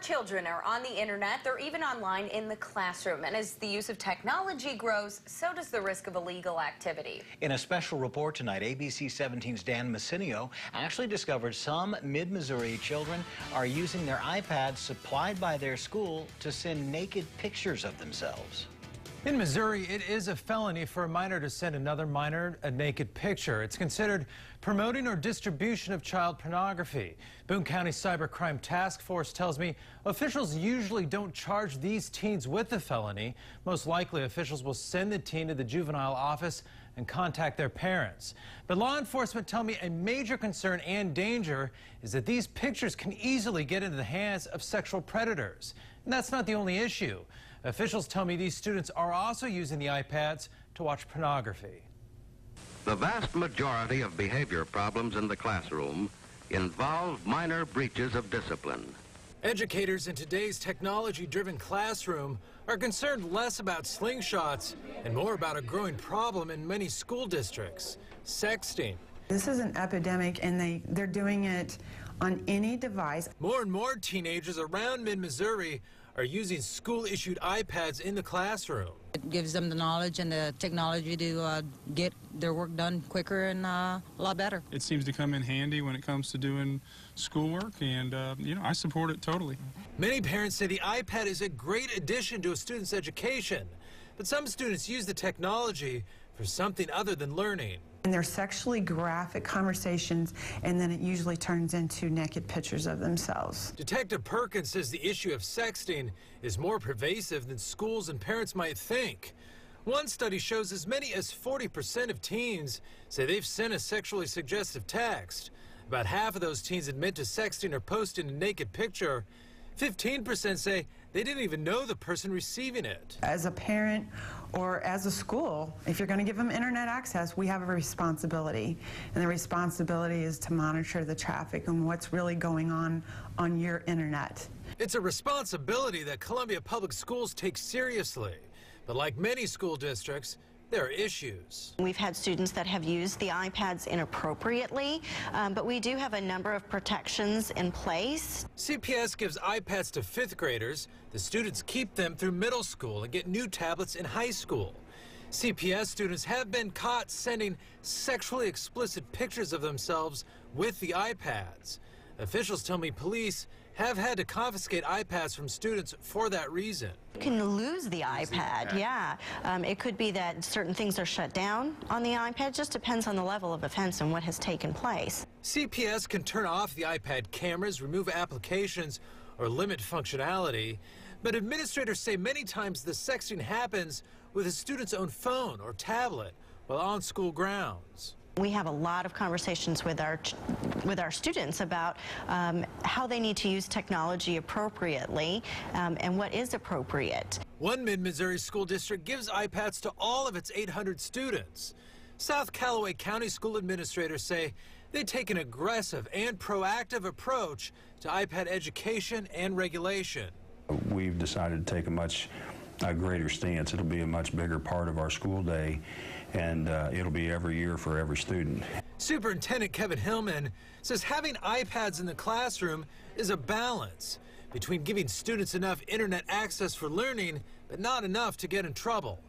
Children are on the internet, they're even online in the classroom. And as the use of technology grows, so does the risk of illegal activity. In a special report tonight, ABC 17's Dan Messinio actually discovered some mid-Missouri children are using their iPads supplied by their school to send naked pictures of themselves. In Missouri, it is a felony for a minor to send another minor a naked picture. It's considered promoting or distribution of child pornography. Boone County Cybercrime Task Force tells me officials usually don't charge these teens with the felony. Most likely, officials will send the teen to the juvenile office and contact their parents. But law enforcement tell me a major concern and danger is that these pictures can easily get into the hands of sexual predators. And that's not the only issue. Officials tell me these students are also using the iPads to watch pornography. The vast majority of behavior problems in the classroom involve minor breaches of discipline. Educators in today's technology-driven classroom are concerned less about slingshots and more about a growing problem in many school districts: sexting. This is an epidemic, and they're doing it on any device. More and more teenagers around mid-Missouri are using school-issued iPads in the classroom. It gives them the knowledge and the technology to get their work done quicker and a lot better. It seems to come in handy when it comes to doing schoolwork, and I support it totally. Many parents say the iPad is a great addition to a student's education, but some students use the technology for something other than learning. And they're sexually graphic conversations, and then it usually turns into naked pictures of themselves. Detective Perkins says the issue of sexting is more pervasive than schools and parents might think. One study shows as many as 40% of teens say they've sent a sexually suggestive text. About half of those teens admit to sexting or posting a naked picture. 15% say they didn't even know the person receiving it. As a parent or as a school, if you're going to give them internet access, we have a responsibility. And the responsibility is to monitor the traffic and what's really going on your internet. It's a responsibility that Columbia Public Schools takes seriously. But like many school districts, there are issues. We've had students that have used the iPads inappropriately, but we do have a number of protections in place. CPS gives iPads to 5th graders. The students keep them through middle school and get new tablets in high school. CPS students have been caught sending sexually explicit pictures of themselves with the iPads. Officials tell me police have had to confiscate iPads from students for that reason. You can lose the iPad, yeah. It could be that certain things are shut down on the iPad. It just depends on the level of offense and what has taken place. CPS can turn off the iPad cameras, remove applications, or limit functionality. But administrators say many times the sexting happens with a student's own phone or tablet while on school grounds. We have a lot of conversations with our students about how they need to use technology appropriately and what is appropriate. One mid-Missouri school district gives iPads to all of its 800 students. South Callaway County school administrators say they take an aggressive and proactive approach to iPad education and regulation. We've decided to take a much greater stance. It'll be a much bigger part of our school day, and it'll be every year for every student. Superintendent Kevin Hillman says having iPads in the classroom is a balance between giving students enough internet access for learning, but not enough to get in trouble.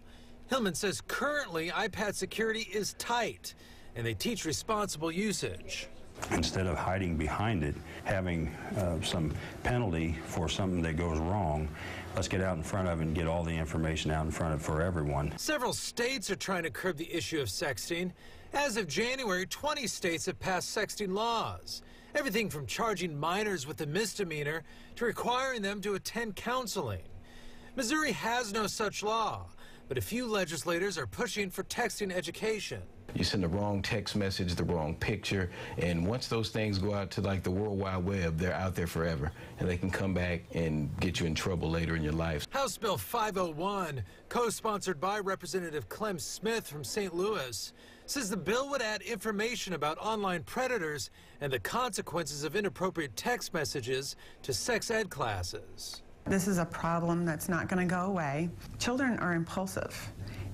Hillman says currently iPad security is tight, and they teach responsible usage. Instead of hiding behind it, having some penalty for something that goes wrong, let's get out in front of it and get all the information out in front of for everyone. Several states are trying to curb the issue of sexting. As of January, 20 states have passed sexting laws. Everything from charging minors with a misdemeanor to requiring them to attend counseling. Missouri has no such law, but a few legislators are pushing for texting education. You send the wrong text message, the wrong picture, and once those things go out to like the World Wide Web, they're out there forever, and they can come back and get you in trouble later in your life. House Bill 501, co-sponsored by Representative Clem Smith from St. Louis, says the bill would add information about online predators and the consequences of inappropriate text messages to sex ed classes. This is a problem that's not going to go away. Children are impulsive,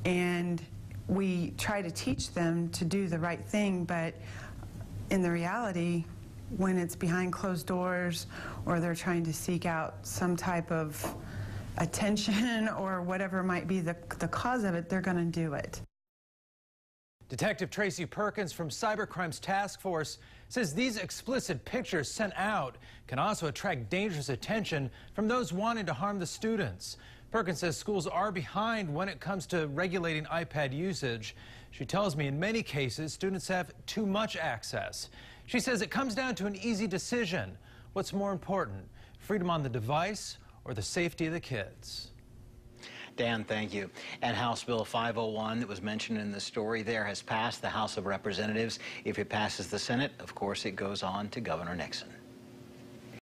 and we try to teach them to do the right thing, but in the reality, when it's behind closed doors or they're trying to seek out some type of attention or whatever might be the cause of it, they're going to do it. Detective Tracy Perkins from Cybercrime's task force says these explicit pictures sent out can also attract dangerous attention from those wanting to harm the students. Perkins says schools are behind when it comes to regulating iPad usage. She tells me in many cases students have too much access. She says it comes down to an easy decision. What's more important, freedom on the device or the safety of the kids? Dan, thank you. And House Bill 501 that was mentioned in the story there has passed the House of Representatives. If it passes the Senate, of course, it goes on to Governor Nixon.